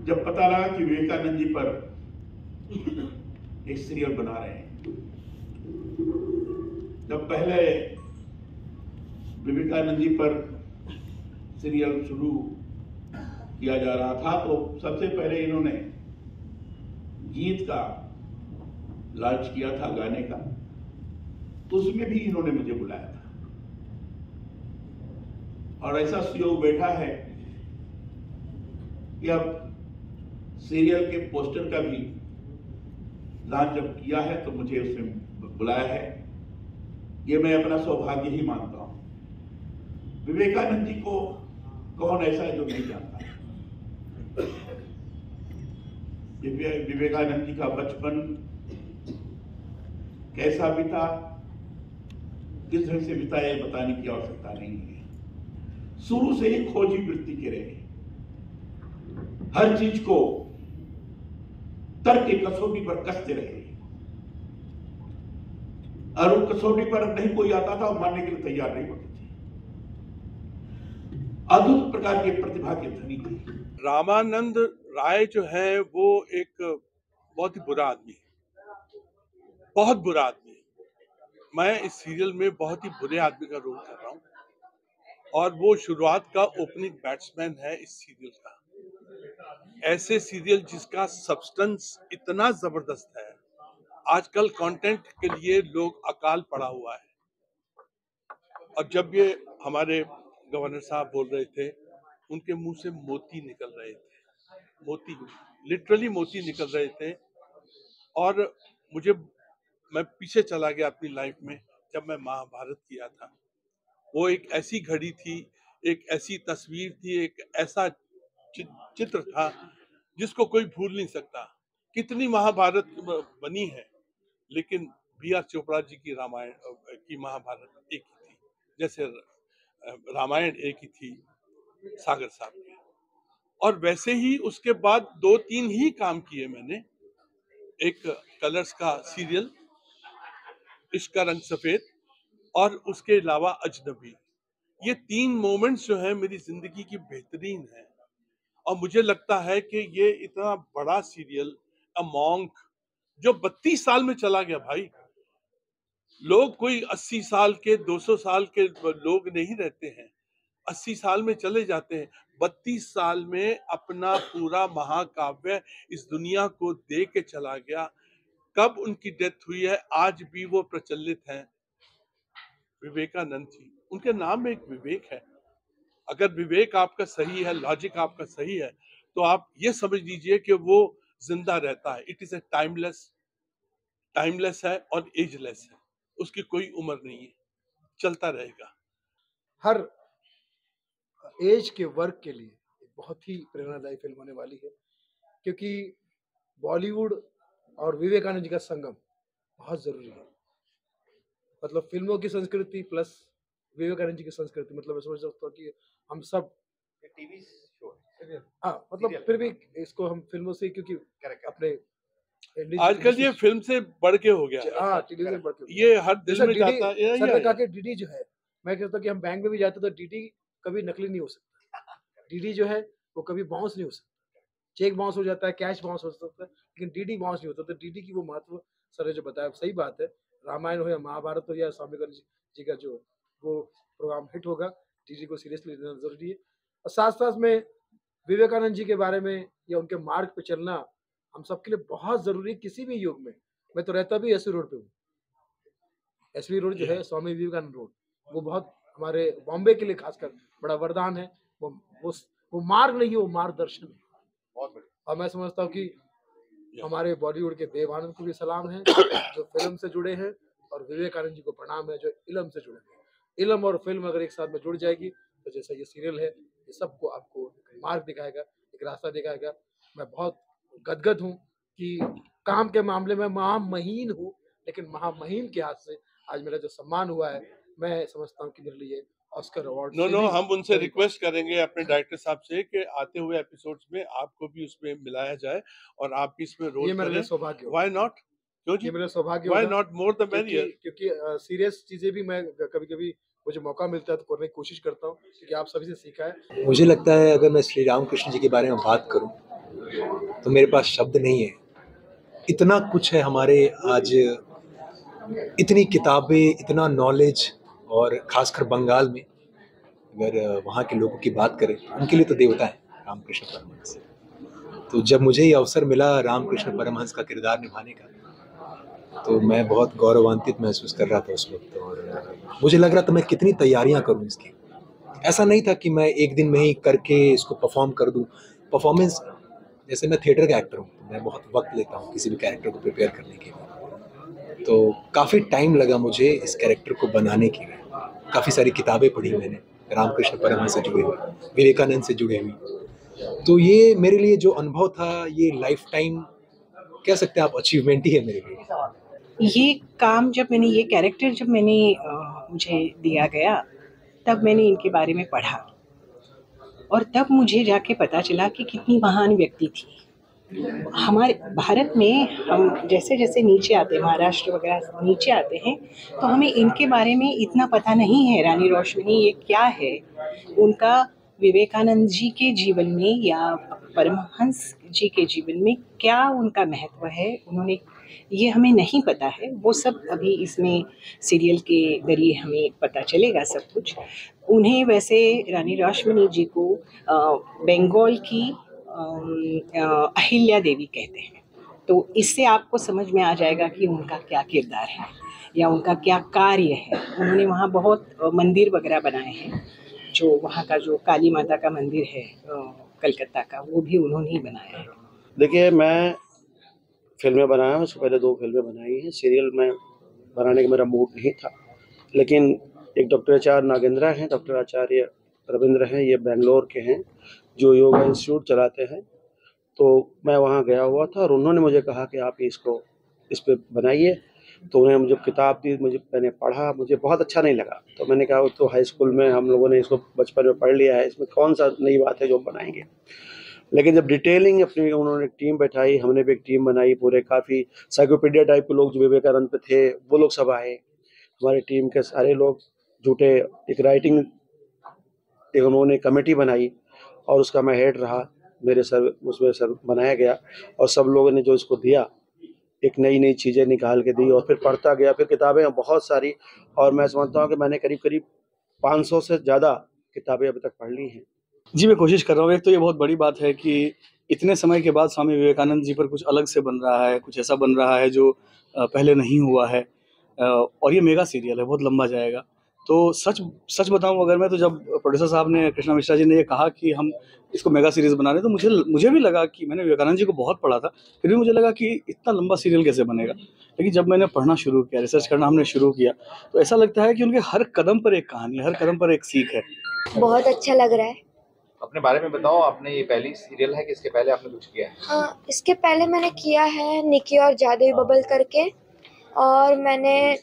जब पता लगा कि विवेकानंद जी पर एक सीरियल बना रहे हैं, जब पहले विवेकानंद जी पर सीरियल शुरू किया जा रहा था तो सबसे पहले इन्होंने गीत का लॉन्च किया था, गाने का, तो उसमें भी इन्होंने मुझे बुलाया था। और ऐसा सुयोग बैठा है कि अब सीरियल के पोस्टर का भी लॉन्च जब किया है तो मुझे उसमें बुलाया है। ये मैं अपना सौभाग्य ही मानता हूं। विवेकानंद जी को कौन ऐसा है जो नहीं जानता? विवेकानंद जी का बचपन कैसा बीता, किस ढंग से बीता, ये बताने की आवश्यकता नहीं है। शुरू से ही खोजी वृत्ति के रहे, हर चीज को तर्क की कसौटी पर कसते रहे, और उस कसौटी पर नहीं कोई आता था और मानने के लिए तैयार नहीं होते थे। अद्भुत प्रकार की प्रतिभा के धनी थे। रामानंद राय जो है वो एक बहुत ही बुरा आदमी है, बहुत बुरा आदमी है। मैं इस सीरियल में बहुत ही बुरे आदमी का रोल कर रहा हूँ और वो शुरुआत का ओपनिंग बैट्समैन है इस सीरियल का। ऐसे सीरियल जिसका सब्सटेंस इतना जबरदस्त है, आजकल कंटेंट के लिए लोग अकाल पड़ा हुआ है। और जब ये हमारे गवर्नर साहब बोल रहे थे, उनके मुंह से मोती निकल रहे थे, मोती, लिटरली मोती निकल रहे थे। और मैं पीछे चला गया अपनी लाइफ में, जब मैं महाभारत किया था। वो एक ऐसी घड़ी थी, एक ऐसी तस्वीर थी, एक ऐसा चित्र था जिसको कोई भूल नहीं सकता। कितनी महाभारत बनी है, लेकिन B.R. चोपड़ा जी की रामायण की महाभारत एक ही थी, जैसे रामायण एक ही थी सागर साहब की। और वैसे ही उसके बाद 2-3 ही काम किए मैंने। एक कलर्स का सीरियल इश्क का रंग सफेद, और उसके अलावा अजनबी। ये 3 मोमेंट्स जो है मेरी जिंदगी की बेहतरीन है। और मुझे लगता है कि ये इतना बड़ा सीरियल अ मॉन्क जो 32 साल में चला गया भाई। लोग कोई 80 साल के 200 साल के लोग नहीं रहते हैं, 80 साल में चले जाते हैं। 32 साल में अपना पूरा महाकाव्य इस दुनिया को दे के चला गया। कब उनकी डेथ हुई है आज भी वो प्रचलित हैं। विवेकानंद जी, उनके नाम में एक विवेक है। अगर विवेक आपका सही है, लॉजिक आपका सही है, तो आप ये समझ लीजिए कि वो जिंदा रहता है। इट इज ए टाइमलेस है और एजलेस है। उसकी कोई उम्र नहीं है, चलता रहेगा। हर एज के वर्ग के लिए बहुत ही प्रेरणादायी फिल्म होने वाली है, क्योंकि बॉलीवुड और विवेकानंद जी का संगम बहुत जरूरी है। मतलब फिल्मों की संस्कृति प्लस विवेकानंद जी की संस्कृति, मतलब मैं समझ सकता हूँ कि हम सब टीवी शो, हाँ, मतलब फिर भी इसको हम फिल्मों से, क्योंकि अपने आजकल ये फिल्म से बढ़ के हो गया है। हाँ, टीवी से बढ़ के ये हर दिल में जाता है। सर ने कहा कि डीडी जो है, मैं कहता हूँ कि हम बैंक में भी जाते तो डीडी कभी नकली नहीं हो सकता। डीडी जो है वो कभी बाउंस नहीं हो सकता। चेक बाउंस हो जाता है, कैश बाउंस हो सकता है, लेकिन डीडी बाउंस नहीं होता। तो डीडी की वो महत्व सर ने जो बताया सही बात है। रामायण हो या महाभारत हो या स्वामी गणेश जी का जो वो प्रोग्राम हिट होगा, डीडी को सीरियसली लेना जरूरी है। और साथ साथ में विवेकानंद जी के बारे में या उनके मार्ग पे चलना हम सबके लिए बहुत जरूरी है किसी भी युग में। मैं तो रहता भी एसवी रोड पे हूँ। एसवी रोड जो है स्वामी विवेकानंद रोड, वो बहुत हमारे बॉम्बे के लिए खासकर बड़ा वरदान है। वो मार्ग नहीं है, वो मार्गदर्शन है। बहुत बढ़िया। और मैं समझता हूँ कि हमारे बॉलीवुड के देव आनंद को भी सलाम है जो फिल्म से जुड़े हैं, और विवेकानंद जी को प्रणाम है जो इलम से जुड़े हैं। इलम और फिल्म अगर एक साथ में जुड़ जाएगी तो जैसा ये सीरियल है, ये सबको आपको मार्ग दिखाएगा, एक रास्ता दिखाएगा। मैं बहुत गदगद हूँ कि काम के मामले में महामहीन हूँ, लेकिन महामहीन के हाथ से आज मेरा जो सम्मान हुआ है, मैं समझता हूँ कि मेरे लिए ऑस्कर अवार्ड हम उनसे रिक्वेस्ट करेंगे अपने डायरेक्टर साहब से कि आते हुए एपिसोड्स में आपको भी उसमें मिलाया जाए और आप भी इसमें रोल करें। ये मेरा सौभाग्य। Why not? क्यों जी? ये मेरा सौभाग्य। Why not? More the merrier. क्योंकि सीरियस चीजें भी मैं कभी-कभी मुझे मौका मिलता है तो करने की कोशिश करता हूँ, क्योंकि आप सभी से सीखा है। मुझे लगता है अगर मैं श्री राम कृष्ण जी के बारे में बात करूं तो मेरे पास शब्द नहीं है। इतना कुछ है हमारे आज, इतनी किताबें, इतना नॉलेज, और खासकर बंगाल में अगर वहाँ के लोगों की बात करें, उनके लिए तो देवता है रामकृष्ण परमहंस। तो जब मुझे ये अवसर मिला रामकृष्ण परमहंस का किरदार निभाने का, तो मैं बहुत गौरवान्वित महसूस कर रहा था उस वक्त, और मुझे लग रहा था मैं कितनी तैयारियां करूं इसकी। ऐसा नहीं था कि मैं एक दिन में ही करके इसको परफॉर्म कर दूं। परफॉर्मेंस, जैसे मैं थिएटर का एक्टर हूं, तो मैं बहुत वक्त लेता हूं किसी भी कैरेक्टर को प्रिपेयर करने के लिए। तो काफ़ी टाइम लगा मुझे इस कैरेक्टर को बनाने के लिए। काफ़ी सारी किताबें पढ़ी मैंने रामकृष्ण परमहंस से जुड़ी हुई, विवेकानंद से जुड़ी हुई। तो ये मेरे लिए जो अनुभव था, ये लाइफ टाइम कह सकते हैं आप अचीवमेंट ही है मेरे लिए। ये काम जब मैंने, ये कैरेक्टर जब मैंने मुझे दिया गया, तब मैंने इनके बारे में पढ़ा, और तब मुझे जाके पता चला कि कितनी महान व्यक्ति थी। हमारे भारत में हम जैसे जैसे नीचे आते हैं, महाराष्ट्र वगैरह नीचे आते हैं, तो हमें इनके बारे में इतना पता नहीं है। रानी रोशनी ये क्या है, उनका विवेकानंद जी के जीवन में या परमहंस जी के जीवन में क्या उनका महत्व है, उन्होंने, ये हमें नहीं पता है। वो सब अभी इसमें सीरियल के जरिए हमें पता चलेगा सब कुछ। उन्हें वैसे रानी रासमणी जी को बंगाल की अहिल्या देवी कहते हैं। तो इससे आपको समझ में आ जाएगा कि उनका क्या किरदार है या उनका क्या कार्य है। उन्होंने वहाँ बहुत मंदिर वगैरह बनाए हैं, जो वहाँ का जो काली माता का मंदिर है कलकत्ता का, वो भी उन्होंने ही बनाया है। देखिए, मैं फिल्में बनाया हूँ, इससे पहले 2 फिल्में बनाई हैं। सीरियल में बनाने का मेरा मूड नहीं था, लेकिन एक डॉक्टर आचार्य नागेंद्र हैं, डॉक्टर आचार्य रविंद्र हैं, ये बेंगलोर के हैं, जो योगा इंस्टीट्यूट चलाते हैं। तो मैं वहाँ गया हुआ था और उन्होंने मुझे कहा कि आप इसको इस पे बनाइए। तो उन्होंने मुझे किताब दी, मैंने पढ़ा, मुझे बहुत अच्छा नहीं लगा। तो मैंने कहा तो हाई स्कूल में हम लोगों ने इसको बचपन में पढ़ लिया है, इसमें कौन सा नई बात है जो बनाएंगे। लेकिन जब डिटेलिंग अपनी उन्होंने टीम बैठाई, हमने भी एक टीम बनाई, पूरे काफ़ी साइकोपीडिया टाइप के लोग जो विवेकानंद पे थे वो लोग सब आए। हमारी टीम के सारे लोग जुटे, एक राइटिंग एक उन्होंने कमेटी बनाई और उसका मैं हेड रहा। मेरे सर उसमें सर बनाया गया और सब लोगों ने जो इसको दिया, एक नई नई चीज़ें निकाल के दी और फिर पढ़ता गया। फिर किताबें बहुत सारी, और मैं समझता हूँ कि मैंने करीब करीब 500 से ज़्यादा किताबें अभी तक पढ़ ली हैं। जी, मैं कोशिश कर रहा हूँ। एक तो ये बहुत बड़ी बात है कि इतने समय के बाद स्वामी विवेकानंद जी पर कुछ अलग से बन रहा है, कुछ ऐसा बन रहा है जो पहले नहीं हुआ है, और ये मेगा सीरियल है, बहुत लंबा जाएगा। तो सच बताऊँ अगर मैं, तो जब प्रोड्यूसर साहब ने, कृष्णा मिश्रा जी ने ये कहा कि हम इसको मेगा सीरीज बना रहे हैं, तो मुझे भी लगा कि मैंने विवेकानंद जी को बहुत पढ़ा था, फिर भी मुझे लगा कि इतना लंबा सीरियल कैसे बनेगा। लेकिन जब मैंने पढ़ना शुरू किया, रिसर्च करना हमने शुरू किया, तो ऐसा लगता है कि उनके हर कदम पर एक कहानी, हर कदम पर एक सीख है। बहुत अच्छा लग रहा है। अपने बारे में बताओ, आपने ये पहली सीरियल है कि इसके पहले आपने कुछ किया है? हाँ, इसके पहले मैंने किया है निकी और जादुई बबल करके, और मैंने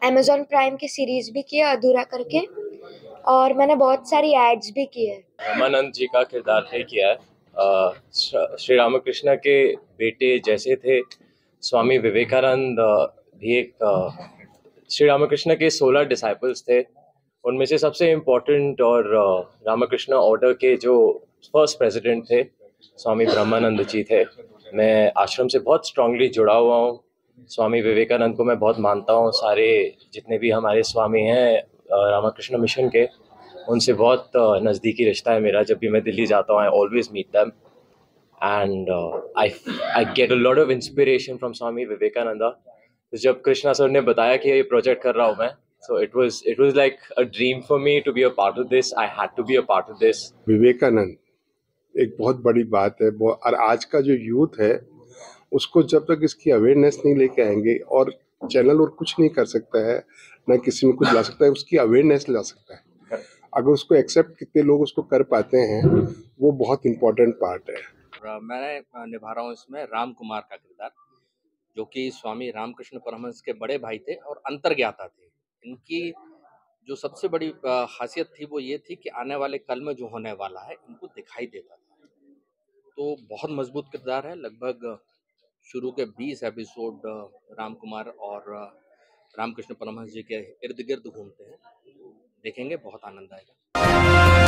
अमेज़न प्राइम की सीरीज भी किया अधूरा करके, और मैंने बहुत सारी एड्स भी की है। रामानंद जी का किरदार प्ले किया है। श्री रामकृष्ण के बेटे जैसे थे स्वामी विवेकानंद, भी एक श्री रामकृष्ण के 16 डिसाइपल्स थे। उनमें से सबसे इम्पोर्टेंट और रामकृष्ण ऑर्डर के जो फर्स्ट प्रेसिडेंट थे स्वामी ब्रह्मानंद जी थे। मैं आश्रम से बहुत स्ट्रांगली जुड़ा हुआ हूँ। स्वामी विवेकानंद को मैं बहुत मानता हूँ। सारे जितने भी हमारे स्वामी हैं रामकृष्ण मिशन के, उनसे बहुत नज़दीकी रिश्ता है मेरा। जब भी मैं दिल्ली जाता हूँ, I always meet them and I get a lot of inspiration from Swami Vivekananda. जब कृष्णा सर ने बताया कि ये प्रोजेक्ट कर रहा हूँ मैं, so it was like a dream for me to be a part of this. I had to be a part of this. Vivekananda एक बहुत बड़ी बात है, और आज का जो यूथ है उसको जब तक इसकी अवेयरनेस नहीं लेके आएंगे, और चैनल और कुछ नहीं कर सकता है, ना किसी में कुछ ला सकता है, उसकी अवेयरनेस ला सकता है। अगर उसको एक्सेप्ट कितने लोग उसको कर पाते हैं, वो बहुत इम्पोर्टेंट पार्ट है। मैं निभा रहा हूँ इसमें राम कुमार का किरदार, जो कि स्वामी रामकृष्ण परमहंस के बड़े भाई थे और अंतर्ज्ञाता थे। इनकी जो सबसे बड़ी खासियत थी वो ये थी कि आने वाले कल में जो होने वाला है इनको दिखाई देता था। तो बहुत मजबूत किरदार है। लगभग शुरू के 20 एपिसोड राम कुमार और रामकृष्ण परमहंस जी के इर्द गिर्द घूमते हैं। देखेंगे, बहुत आनंद आएगा।